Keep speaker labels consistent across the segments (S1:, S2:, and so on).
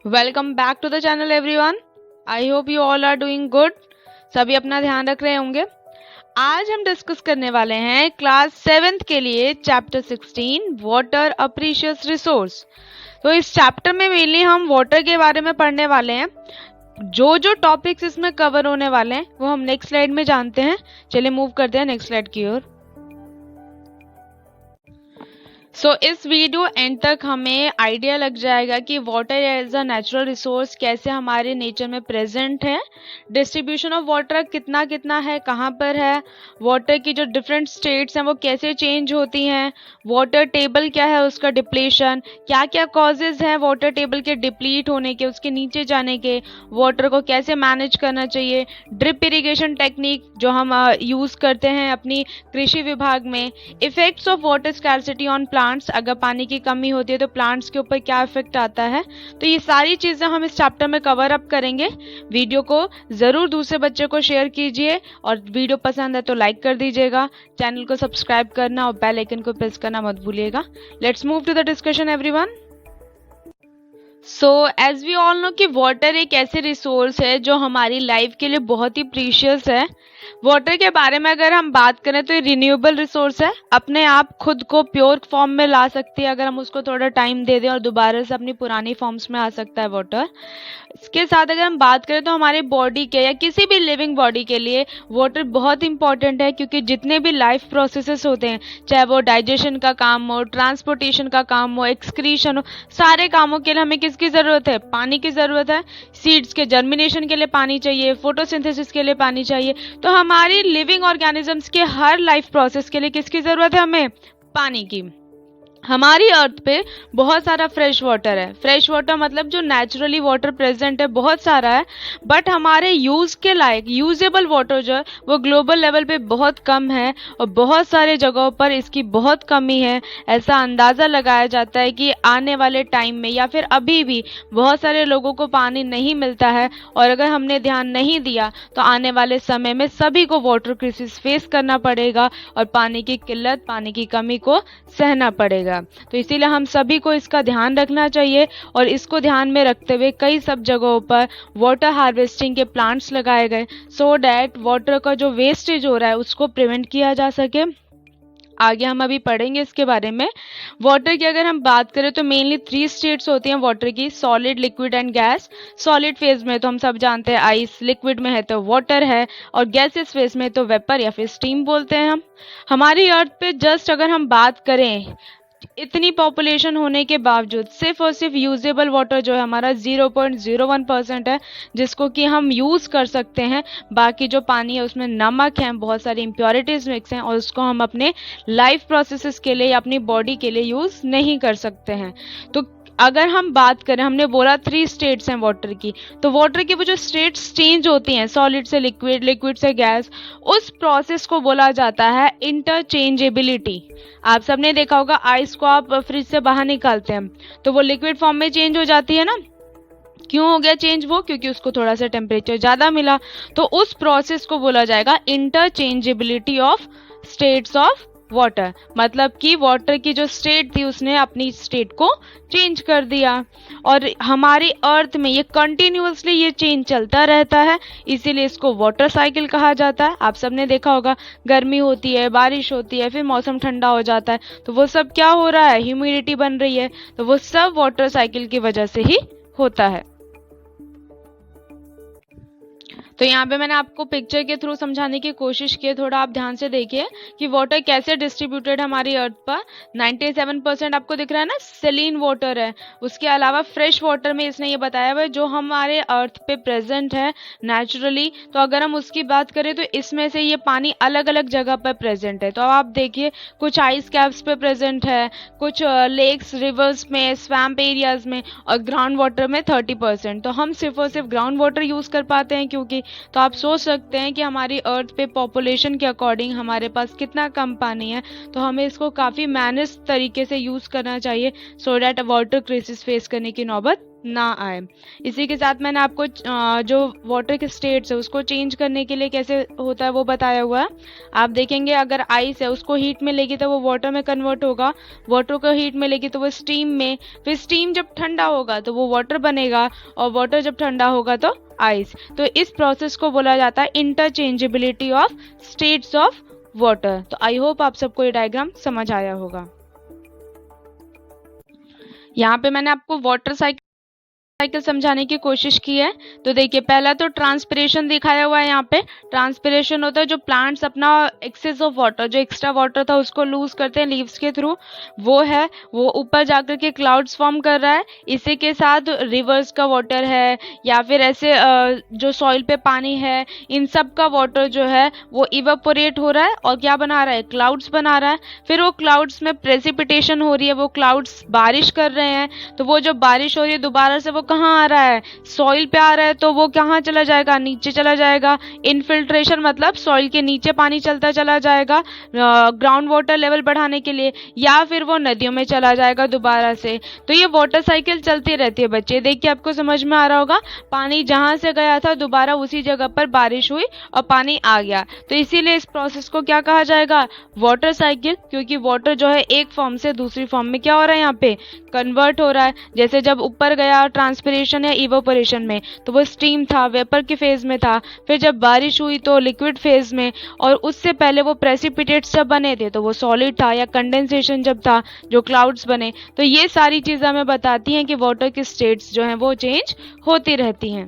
S1: Welcome back to the channel everyone. I hope you all are doing good. सभी अपना ध्यान रख रहे होंगे। आज हम डिस्कस करने वाले हैं क्लास 7th के लिए चैप्टर 16 वाटर अ प्रीशियस रिसोर्स। तो इस चैप्टर में मेनली हम वाटर के बारे में पढ़ने वाले हैं। जो जो टॉपिक्स इसमें कवर होने वाले हैं वो हम नेक्स्ट स्लाइड में जानते हैं। चलिए मूव करते हैं नेक्स्ट स्लाइड की ओर। इस वीडियो एंड तक हमें आइडिया लग जाएगा कि water as a natural resource कैसे हमारे नेचर में प्रेजेंट है, डिस्ट्रीब्यूशन ऑफ वाटर कितना कितना है, कहाँ पर है, वाटर की जो डिफरेंट स्टेट्स हैं वो कैसे चेंज होती हैं, वाटर टेबल क्या है, उसका डिप्लीशन, क्या क्या कॉजेज हैं वाटर टेबल के डिप्लीट होने के, उसके नीचे जाने के, वाटर को कैसे मैनेज करना चाहिए, ड्रिप इरिगेशन टेक्निक जो हम यूज़ करते हैं अपनी कृषि विभाग में, effects of water scarcity on plants, अगर पानी की कमी होती है तो प्लांट्स के ऊपर क्या इफेक्ट आता है। तो ये सारी चीजें हम इस चैप्टर में कवर अप करेंगे। वीडियो को जरूर दूसरे बच्चे को शेयर कीजिए और वीडियो पसंद है तो लाइक कर दीजिएगा। चैनल को सब्सक्राइब करना और बेल आइकन को प्रेस करना मत भूलिएगा। Let's move to the discussion everyone. As we all know कि वाटर एक ऐसे रिसोर्स है जो हमारी लाइफ के लिए बहुत ही प्रीशियस है। वाटर के बारे में अगर हम बात करें तो ये रिन्यूएबल रिसोर्स है, अपने आप खुद को प्योर फॉर्म में ला सकती है अगर हम उसको थोड़ा टाइम दे दें और दोबारा से अपनी पुरानी फॉर्म्स में आ सकता है वाटर। इसके साथ अगर हम बात करें तो हमारी बॉडी के या किसी भी लिविंग बॉडी के लिए वाटर बहुत इंपॉर्टेंट है, क्योंकि जितने भी लाइफ प्रोसेसेस होते हैं, चाहे वो डाइजेशन का काम हो, ट्रांसपोर्टेशन का काम हो, एक्सक्रीशन हो, सारे कामों के लिए हमें किसकी ज़रूरत है? पानी की ज़रूरत है। सीड्स के जर्मिनेशन के लिए पानी चाहिए, फोटोसिंथेसिस के लिए पानी चाहिए। तो हमारी लिविंग ऑर्गेनिजम्स के हर लाइफ प्रोसेस के लिए किसकी ज़रूरत है? हमें पानी की। हमारी अर्थ पे बहुत सारा फ्रेश वाटर है। फ्रेश वाटर मतलब जो नेचुरली वाटर प्रेजेंट है बहुत सारा है, बट हमारे यूज़ के लायक यूजेबल वाटर जो है वो ग्लोबल लेवल पे बहुत कम है और बहुत सारे जगहों पर इसकी बहुत कमी है। ऐसा अंदाज़ा लगाया जाता है कि आने वाले टाइम में या फिर अभी भी बहुत सारे लोगों को पानी नहीं मिलता है, और अगर हमने ध्यान नहीं दिया तो आने वाले समय में सभी को वाटर क्राइसिस फेस करना पड़ेगा और पानी की किल्लत, पानी की कमी को सहना पड़ेगा। तो इसीलिए हम सभी को इसका ध्यान रखना चाहिए और इसको ध्यान में रखते हुए कई सब जगहों पर वाटर हार्वेस्टिंग के प्लांट्स लगाए गए, सो डैट वाटर का जो वेस्टेज हो रहा है उसको प्रिवेंट किया जा सके। आगे हम अभी पढ़ेंगे इसके बारे में। वाटर की अगर हम बात करें तो मेनली 3 स्टेट्स होती हैं वाटर की, solid, liquid and gas. Solid phase में तो हम सब जानते हैं आइस, लिक्विड में है तो वाटर है, और गैसेस फेज में तो वेपर या फिर स्टीम बोलते हैं हम। हमारी अर्थ पे जस्ट अगर हम बात करें, इतनी पॉपुलेशन होने के बावजूद सिर्फ और सिर्फ यूजेबल वाटर जो है हमारा 0.01% है, जिसको कि हम यूज़ कर सकते हैं। बाकी जो पानी है उसमें नमक है, बहुत सारी इम्प्योरिटीज मिक्स हैं और उसको हम अपने लाइफ प्रोसेसेस के लिए या अपनी बॉडी के लिए यूज़ नहीं कर सकते हैं। तो अगर हम बात करें, हमने बोला 3 स्टेट्स हैं वाटर की, तो वाटर की वो जो स्टेट्स चेंज होती हैं सॉलिड से लिक्विड, लिक्विड से गैस, उस प्रोसेस को बोला जाता है इंटरचेंजेबिलिटी। आप सबने देखा होगा आइस को आप फ्रिज से बाहर निकालते हैं तो वो लिक्विड फॉर्म में चेंज हो जाती है ना। क्यों हो गया चेंज? वो क्योंकि उसको थोड़ा सा टेम्परेचर ज़्यादा मिला। तो उस प्रोसेस को बोला जाएगा interchangeability of states of water. मतलब कि वाटर की जो स्टेट थी उसने अपनी स्टेट को चेंज कर दिया, और हमारी अर्थ में ये कंटिन्यूअसली ये चेंज चलता रहता है, इसीलिए इसको वाटर साइकिल कहा जाता है। आप सबने देखा होगा गर्मी होती है, बारिश होती है, फिर मौसम ठंडा हो जाता है, तो वो सब क्या हो रहा है? ह्यूमिडिटी बन रही है, तो वो सब वाटर साइकिल की वजह से ही होता है। तो यहाँ पे मैंने आपको पिक्चर के थ्रू समझाने की कोशिश की है, थोड़ा आप ध्यान से देखिए कि वाटर कैसे डिस्ट्रीब्यूटेड हमारी अर्थ पर। 97% आपको दिख रहा है ना सेलिन वाटर है। उसके अलावा फ्रेश वाटर में इसने ये बताया हुआ है जो हमारे अर्थ पे प्रेजेंट है नेचुरली। तो अगर हम उसकी बात करें तो इसमें से ये पानी अलग अलग जगह पर प्रेजेंट है। तो अब आप देखिए कुछ आइस कैप्स पे प्रेजेंट है, कुछ लेक्स, रिवर्स में, स्वैम्प एरियाज में, और ग्राउंड वाटर में 30%। तो हम सिर्फ और सिर्फ ग्राउंड वाटर यूज़ कर पाते हैं क्योंकि तो आप सोच सकते हैं कि हमारी अर्थ पे पॉपुलेशन के अकॉर्डिंग हमारे पास कितना कम पानी है। तो हमें इसको काफ़ी मैनेज तरीके से यूज़ करना चाहिए so that water crisis face करने की नौबत ना आए। इसी के साथ मैंने आपको जो वाटर के स्टेट्स है उसको चेंज करने के लिए कैसे होता है वो बताया हुआ है। आप देखेंगे अगर आइस है उसको हीट में लेगी तो वो वाटर में कन्वर्ट होगा, वाटर को हीट में लेगी तो वो स्टीम में, फिर स्टीम जब ठंडा होगा तो वो वाटर बनेगा, और वाटर जब ठंडा होगा तो आइस। तो इस प्रोसेस को बोला जाता है interchangeability of states of water. तो आई होप आप सबको ये डायग्राम समझ आया होगा। यहाँ पे मैंने आपको वाटर साइकिल समझाने की कोशिश की है। तो देखिए पहला तो ट्रांसपिरेशन दिखाया हुआ है। यहाँ पे ट्रांसपिरेशन होता है जो प्लांट्स अपना एक्सेस ऑफ वाटर, जो एक्स्ट्रा वाटर था उसको लूज करते हैं लीव्स के थ्रू, वो है वो ऊपर जाकर के क्लाउड्स फॉर्म कर रहा है। इसी के साथ रिवर्स का वाटर है या फिर ऐसे जो सॉइल पे पानी है, इन सब का वाटर जो है वो इवेपोरेट हो रहा है और क्या बना रहा है, क्लाउड्स बना रहा है। फिर वो क्लाउड्स में प्रेसिपिटेशन हो रही है, वो क्लाउड्स बारिश कर रहे हैं। तो वो जो बारिश हो रही है दोबारा से वो कहाँ आ रहा है, सॉइल पे आ रहा है। तो वो कहाँ चला जाएगा, नीचे चला जाएगा। इनफिल्ट्रेशन मतलब सॉइल के नीचे पानी चलता चला जाएगा ग्राउंड वाटर लेवल बढ़ाने के लिए, या फिर वो नदियों में चला जाएगा दोबारा से। तो ये वाटर साइकिल चलती रहती है बच्चे। देखिए आपको समझ में आ रहा होगा, पानी जहां से गया था दोबारा उसी जगह पर बारिश हुई और पानी आ गया। तो इसीलिए इस प्रोसेस को क्या कहा जाएगा, वाटर साइकिल। क्योंकि वाटर जो है एक फॉर्म से दूसरी फॉर्म में क्या हो रहा है, यहाँ पे कन्वर्ट हो रहा है। जैसे जब ऊपर गया ट्रांसपिरेशन या इवेपोरेशन में तो वो स्टीम था, वेपर के फेज में था। फिर जब बारिश हुई तो लिक्विड फेज में, और उससे पहले वो प्रेसिपिटेट्स जब बने थे तो वो सॉलिड था, या कंडेंसेशन जब था जो क्लाउड्स बने। तो ये सारी चीजें हमें बताती हैं कि वाटर की स्टेट्स जो हैं वो चेंज होती रहती हैं।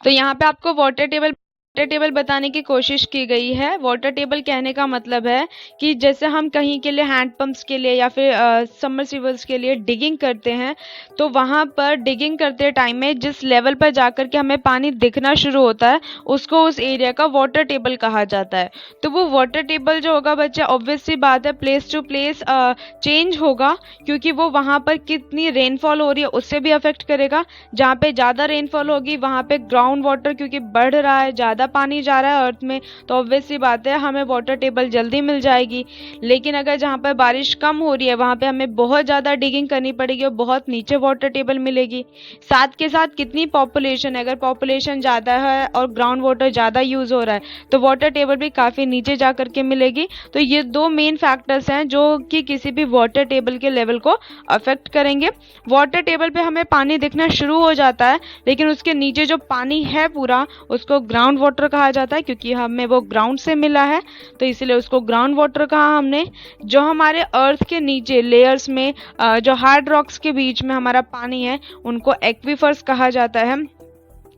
S1: तो यहाँ पे आपको वाटर टेबल बताने की कोशिश की गई है। वाटर टेबल कहने का मतलब है कि जैसे हम कहीं के लिए हैंड पंप्स के लिए या फिर सबमर्सिबल्स के लिए डिगिंग करते हैं, तो वहाँ पर डिगिंग करते टाइम में जिस लेवल पर जाकर के हमें पानी दिखना शुरू होता है उसको उस एरिया का वाटर टेबल कहा जाता है। तो वो वाटर टेबल जो होगा बच्चे, ऑब्वियस सी बात है प्लेस टू प्लेस चेंज होगा, क्योंकि वो वहाँ पर कितनी रेनफॉल हो रही है उससे भी अफेक्ट करेगा। जहाँ पे ज़्यादा रेनफॉल होगी वहाँ पे ग्राउंड वाटर क्योंकि बढ़ रहा है, ज़्यादा पानी जा रहा है अर्थ में, तो ऑब्वियस सी बात है हमें वाटर टेबल जल्दी मिल जाएगी। लेकिन अगर जहाँ पर बारिश कम हो रही है वहाँ पे हमें बहुत ज़्यादा डिगिंग करनी पड़ेगी और बहुत नीचे वाटर टेबल मिलेगी। साथ के साथ कितनी पॉपुलेशन है, अगर पॉपुलेशन ज़्यादा है और ग्राउंड वाटर ज़्यादा यूज़ हो रहा है तो वाटर टेबल भी काफ़ी नीचे जा करके मिलेगी। तो ये दो मेन फैक्टर्स हैं जो कि किसी भी वाटर टेबल के लेवल को अफेक्ट करेंगे। वाटर टेबल पे हमें पानी दिखना शुरू हो जाता है, लेकिन उसके नीचे जो पानी है पूरा उसको ग्राउंड वाटर कहा जाता है, क्योंकि हमें वो ग्राउंड से मिला है तो इसलिए उसको ग्राउंड वाटर कहा हमने। जो हमारे अर्थ के नीचे लेयर्स में जो हार्ड रॉक्स के बीच में हमारा पानी है उनको एक्वीफर्स कहा जाता है।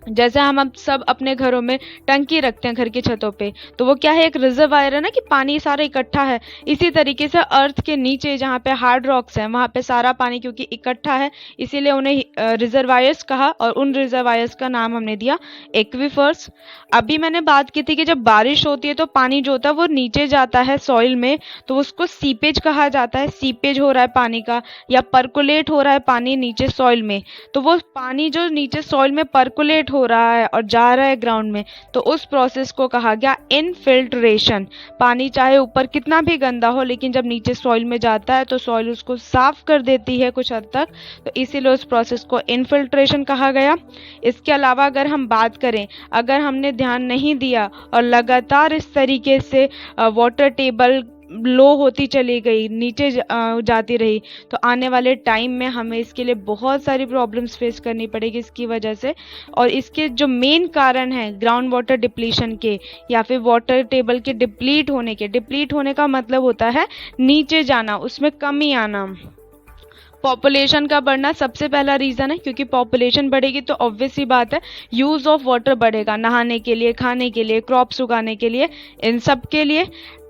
S1: जैसे हम अब सब अपने घरों में टंकी रखते हैं घर की छतों पे, तो वो क्या है, एक रिजर्वायर है ना कि पानी सारा इकट्ठा है। इसी तरीके से अर्थ के नीचे जहाँ पे हार्ड रॉक्स हैं वहाँ पे सारा पानी क्योंकि इकट्ठा है इसीलिए उन्हें रिजर्वायर्स कहा, और उन रिजर्वायर्स का नाम हमने दिया एक्वीफर्स। अभी मैंने बात की थी कि जब बारिश होती है तो पानी जो होता है वो नीचे जाता है सॉइल में, तो उसको सीपेज कहा जाता है। सीपेज हो रहा है पानी का, या परकुलेट हो रहा है पानी नीचे सॉइल में, तो वो पानी जो नीचे सॉइल में परकुलेट हो रहा है और जा रहा है ग्राउंड में, तो उस प्रोसेस को कहा गया इनफिल्ट्रेशन। पानी चाहे ऊपर कितना भी गंदा हो लेकिन जब नीचे सॉइल में जाता है तो सॉइल उसको साफ कर देती है कुछ हद तक, तो इसीलिए उस प्रोसेस को इनफिल्ट्रेशन कहा गया। इसके अलावा अगर हम बात करें, अगर हमने ध्यान नहीं दिया और लगातार इस तरीके से वाटर टेबल लो होती चली गई, नीचे जाती रही, तो आने वाले टाइम में हमें इसके लिए बहुत सारी प्रॉब्लम्स फेस करनी पड़ेगी इसकी वजह से। और इसके जो मेन कारण है ग्राउंड वाटर डिप्लीशन के या फिर वाटर टेबल के डिप्लीट होने का मतलब होता है नीचे जाना, उसमें कमी आना। पॉपुलेशन का बढ़ना सबसे पहला रीज़न है, क्योंकि पॉपुलेशन बढ़ेगी तो ऑब्वियस सी बात है यूज़ ऑफ वाटर बढ़ेगा, नहाने के लिए, खाने के लिए, क्रॉप्स उगाने के लिए, इन सब के लिए।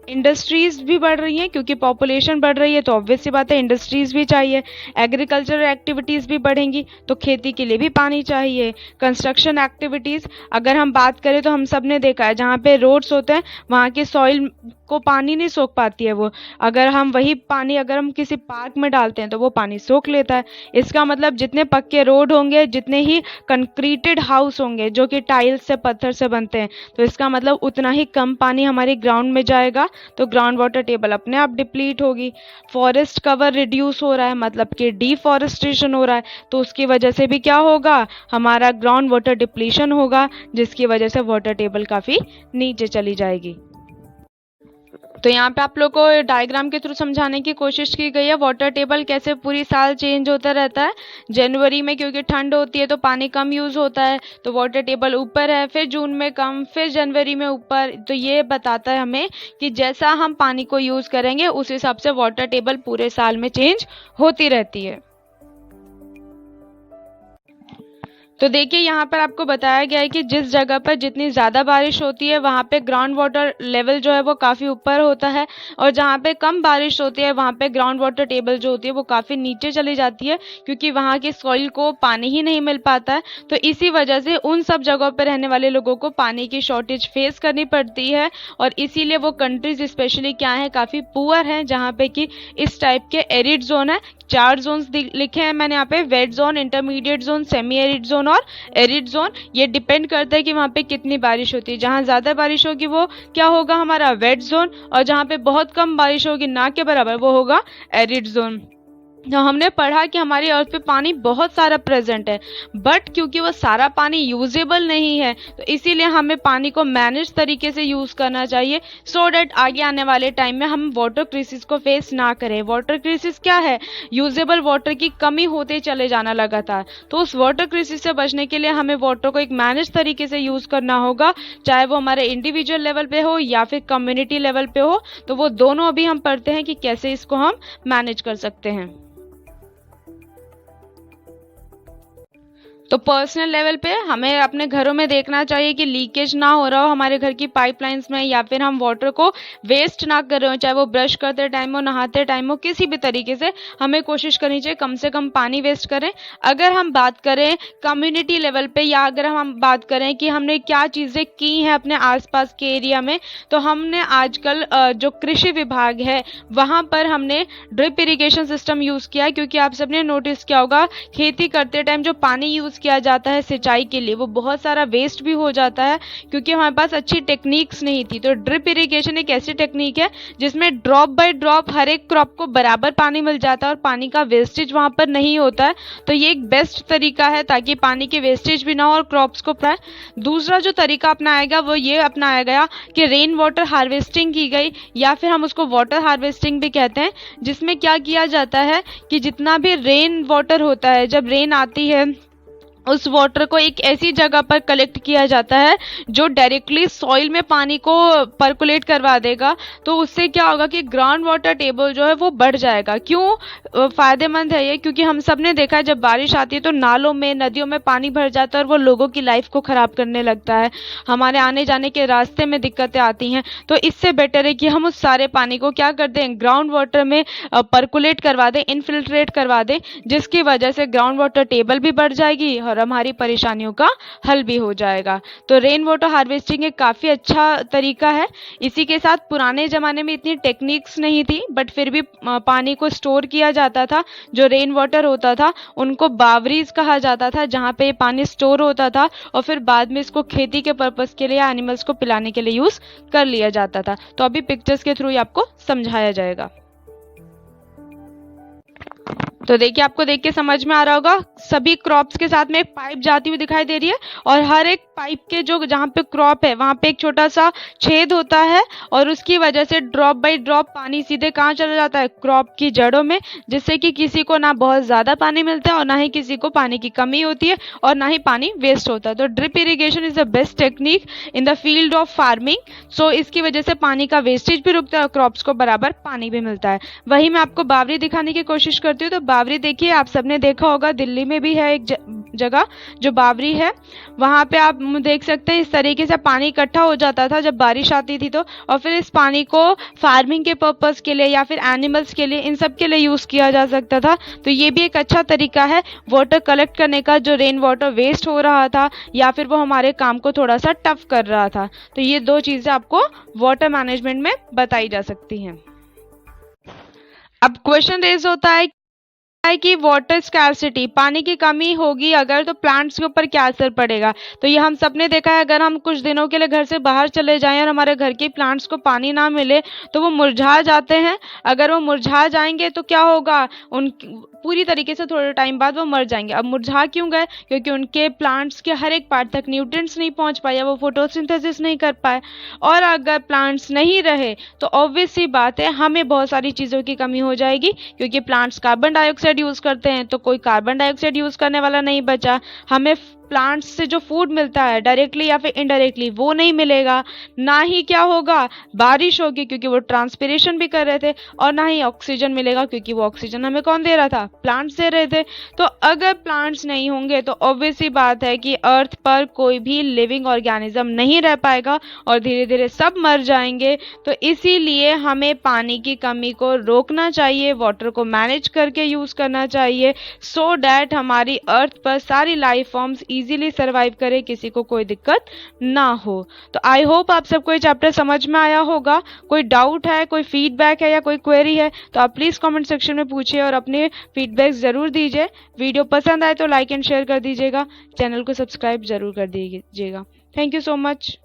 S1: इंडस्ट्रीज़ भी बढ़ रही हैं क्योंकि पॉपुलेशन बढ़ रही है तो ऑब्वियस सी बात है इंडस्ट्रीज़ भी चाहिए। एग्रीकल्चरल एक्टिविटीज़ भी बढ़ेंगी तो खेती के लिए भी पानी चाहिए। कंस्ट्रक्शन एक्टिविटीज़ अगर हम बात करें तो हम सब ने देखा है जहाँ पे रोड्स होते हैं वहाँ की सॉइल को पानी नहीं सोख पाती है वो। अगर हम वही पानी अगर हम किसी पार्क में डालते हैं तो वो पानी सोख लेता है। इसका मतलब जितने पक्के रोड होंगे, जितने ही कंक्रीटेड हाउस होंगे जो कि टाइल्स से पत्थर से बनते हैं, तो इसका मतलब उतना ही कम पानी हमारे ग्राउंड में जाएगा, तो ग्राउंड वाटर टेबल अपने आप डिप्लीट होगी। फॉरेस्ट कवर रिड्यूस हो रहा है, मतलब कि डिफॉरेस्टेशन हो रहा है, तो उसकी वजह से भी क्या होगा, हमारा ग्राउंड वाटर डिप्लीशन होगा, जिसकी वजह से वाटर टेबल काफ़ी नीचे चली जाएगी। तो यहाँ पे आप लोग को डायग्राम के थ्रू समझाने की कोशिश की गई है वाटर टेबल कैसे पूरी साल चेंज होता रहता है। जनवरी में क्योंकि ठंड होती है तो पानी कम यूज़ होता है, तो वाटर टेबल ऊपर है, फिर जून में कम, फिर जनवरी में ऊपर। तो ये बताता है हमें कि जैसा हम पानी को यूज़ करेंगे उस हिसाब से वाटर टेबल पूरे साल में चेंज होती रहती है। तो देखिए यहाँ पर आपको बताया गया है कि जिस जगह पर जितनी ज़्यादा बारिश होती है वहाँ पे ग्राउंड वाटर लेवल जो है वो काफ़ी ऊपर होता है, और जहाँ पे कम बारिश होती है वहाँ पे ग्राउंड वाटर टेबल जो होती है वो काफ़ी नीचे चली जाती है, क्योंकि वहाँ की सॉइल को पानी ही नहीं मिल पाता है। तो इसी वजह से उन सब जगहों पर रहने वाले लोगों को पानी की शॉर्टेज फेस करनी पड़ती है, और इसीलिए वो कंट्रीज स्पेशली क्या है, काफ़ी पुअर हैं, जहाँ पे कि इस टाइप के एरिड जोन है। 4 जोन्स लिखे हैं मैंने यहाँ पे, wet zone, intermediate zone, semi arid zone और एरिड जोन। ये डिपेंड करता है कि वहाँ पे कितनी बारिश होती है। जहाँ ज़्यादा बारिश होगी वो क्या होगा, हमारा वेट जोन, और जहाँ पे बहुत कम बारिश होगी ना के बराबर वो होगा एरिड जोन। तो हमने पढ़ा कि हमारी अर्थ पे पानी बहुत सारा प्रेजेंट है, बट क्योंकि वो सारा पानी यूजेबल नहीं है तो इसीलिए हमें पानी को मैनेज तरीके से यूज़ करना चाहिए, सो डैट आगे आने वाले टाइम में हम वाटर क्राइसिस को फेस ना करें। वाटर क्राइसिस क्या है, यूजेबल वाटर की कमी होते चले जाना लगातार। तो उस वाटर क्राइसिस से बचने के लिए हमें वाटर को एक मैनेज तरीके से यूज़ करना होगा, चाहे वो हमारे इंडिविजुअल लेवल पे हो या फिर कम्युनिटी लेवल पे हो। तो वो दोनों अभी हम पढ़ते हैं कि कैसे इसको हम मैनेज कर सकते हैं। तो पर्सनल लेवल पे हमें अपने घरों में देखना चाहिए कि लीकेज ना हो रहा हो हमारे घर की पाइपलाइंस में, या फिर हम वाटर को वेस्ट ना कर रहे हो, चाहे वो ब्रश करते टाइम हो, नहाते टाइम हो, किसी भी तरीके से हमें कोशिश करनी चाहिए कम से कम पानी वेस्ट करें। अगर हम बात करें कम्युनिटी लेवल पे, या अगर हम बात करें कि हमने क्या चीज़ें की हैं अपने आसपास के एरिया में, तो हमने आजकल जो कृषि विभाग है वहाँ पर हमने ड्रिप इरिगेशन सिस्टम यूज़ किया है, क्योंकि आप सबने नोटिस किया होगा खेती करते टाइम जो पानी यूज़ किया जाता है सिंचाई के लिए वो बहुत सारा वेस्ट भी हो जाता है, क्योंकि हमारे पास अच्छी टेक्निक्स नहीं थी। तो ड्रिप इरिगेशन एक ऐसी टेक्निक है जिसमें ड्रॉप बाय ड्रॉप हर एक क्रॉप को बराबर पानी मिल जाता है और पानी का वेस्टेज वहां पर नहीं होता है। तो ये एक बेस्ट तरीका है ताकि पानी की वेस्टेज भी ना हो और क्रॉप्स को पाए। दूसरा जो तरीका अपनाएगा वो ये अपनाया गया कि रेन वाटर हार्वेस्टिंग की गई, या फिर हम उसको वाटर हार्वेस्टिंग भी कहते हैं, जिसमें क्या किया जाता है कि जितना भी रेन वाटर होता है, जब रेन आती है उस वाटर को एक ऐसी जगह पर कलेक्ट किया जाता है जो डायरेक्टली सॉइल में पानी को परकुलेट करवा देगा। तो उससे क्या होगा कि ग्राउंड वाटर टेबल जो है वो बढ़ जाएगा। क्यों फायदेमंद है ये, क्योंकि हम सब ने देखा है जब बारिश आती है तो नालों में, नदियों में पानी भर जाता है और वो लोगों की लाइफ को खराब करने लगता है, हमारे आने जाने के रास्ते में दिक्कतें आती हैं। तो इससे बेटर है कि हम उस सारे पानी को क्या कर दें, ग्राउंड वाटर में परकुलेट करवा दें, इनफिल्ट्रेट करवा दें, जिसकी वजह से ग्राउंड वाटर टेबल भी बढ़ जाएगी और हमारी परेशानियों का हल भी हो जाएगा। तो रेन वाटर हार्वेस्टिंग एक काफ़ी अच्छा तरीका है। इसी के साथ पुराने ज़माने में इतनी टेक्निक्स नहीं थी, बट फिर भी पानी को स्टोर किया जाता था। जो रेन वाटर होता था उनको बावरीज कहा जाता था, जहाँ पे पानी स्टोर होता था और फिर बाद में इसको खेती के पर्पज़ के लिए, एनिमल्स को पिलाने के लिए यूज़ कर लिया जाता था। तो अभी पिक्चर्स के थ्रू आपको समझाया जाएगा। तो देखिए, आपको देख के समझ में आ रहा होगा, सभी क्रॉप्स के साथ में एक पाइप जाती हुई दिखाई दे रही है, और हर एक पाइप के जो जहाँ पे क्रॉप है वहाँ पे एक छोटा सा छेद होता है, और उसकी वजह से ड्रॉप बाय ड्रॉप पानी सीधे कहाँ चला जाता है, क्रॉप की जड़ों में, जिससे कि किसी को ना बहुत ज़्यादा पानी मिलता है और ना ही किसी को पानी की कमी होती है और ना ही पानी वेस्ट होता है। तो drip irrigation is the best technique in the field of farming. So इसकी वजह से पानी का वेस्टेज भी रुकता है और क्रॉप्स को बराबर पानी भी मिलता है। वही मैं आपको बावरी दिखाने की कोशिश करती हूँ। तो बावरी देखिए, आप सबने देखा होगा, दिल्ली में भी है एक जगह जो बावरी है वहाँ पे आप देख सकते हैं इस तरीके से पानी इकट्ठा हो जाता था जब बारिश आती थी तो, और फिर इस पानी को फार्मिंग के पर्पस के लिए या फिर एनिमल्स के लिए, इन सब के लिए यूज़ किया जा सकता था। तो ये भी एक अच्छा तरीका है वाटर कलेक्ट करने का, जो रेन वाटर वेस्ट हो रहा था या फिर वो हमारे काम को थोड़ा सा टफ कर रहा था। तो ये दो चीज़ें आपको वाटर मैनेजमेंट में बताई जा सकती हैं। अब क्वेश्चन रेज होता है कि वाटर स्कैर्सिटी, पानी की कमी होगी अगर तो प्लांट्स के ऊपर क्या असर पड़ेगा। तो ये हम सबने देखा है, अगर हम कुछ दिनों के लिए घर से बाहर चले जाएं और हमारे घर के प्लांट्स को पानी ना मिले तो वो मुरझा जाते हैं। अगर वो मुरझा जाएंगे तो क्या होगा, उन पूरी तरीके से थोड़े टाइम बाद वो मर जाएंगे। अब मुरझा क्यों गए, क्योंकि उनके प्लांट्स के हर एक पार्ट तक न्यूट्रिएंट्स नहीं पहुंच पाए या वो फोटोसिंथेसिस नहीं कर पाए। और अगर प्लांट्स नहीं रहे तो ऑब्वियस सी बात है हमें बहुत सारी चीज़ों की कमी हो जाएगी, क्योंकि प्लांट्स कार्बन डाइऑक्साइड यूज़ करते हैं तो कोई कार्बन डाइऑक्साइड यूज़ करने वाला नहीं बचा। हमें प्लांट्स से जो फूड मिलता है डायरेक्टली या फिर इनडायरेक्टली वो नहीं मिलेगा। ना ही क्या होगा, बारिश होगी क्योंकि वो ट्रांसपिरेशन भी कर रहे थे, और ना ही ऑक्सीजन मिलेगा क्योंकि वो ऑक्सीजन हमें कौन दे रहा था, प्लांट्स दे रहे थे। तो अगर प्लांट्स नहीं होंगे तो ऑब्वियस सी बात है कि अर्थ पर कोई भी लिविंग ऑर्गेनिज्म नहीं रह पाएगा और धीरे धीरे सब मर जाएंगे। तो इसीलिए हमें पानी की कमी को रोकना चाहिए, वाटर को मैनेज करके यूज़ करना चाहिए, सो डैट हमारी अर्थ पर सारी लाइफ फॉर्म्स इजीली सर्वाइव करे, किसी को कोई दिक्कत ना हो। तो आई होप आप सबको ये चैप्टर समझ में आया होगा। कोई डाउट है, कोई फीडबैक है या कोई क्वेरी है तो आप प्लीज़ कमेंट सेक्शन में पूछिए और अपने फीडबैक ज़रूर दीजिए। वीडियो पसंद आए तो लाइक एंड शेयर कर दीजिएगा, चैनल को सब्सक्राइब ज़रूर कर दीजिएगा। Thank you so much.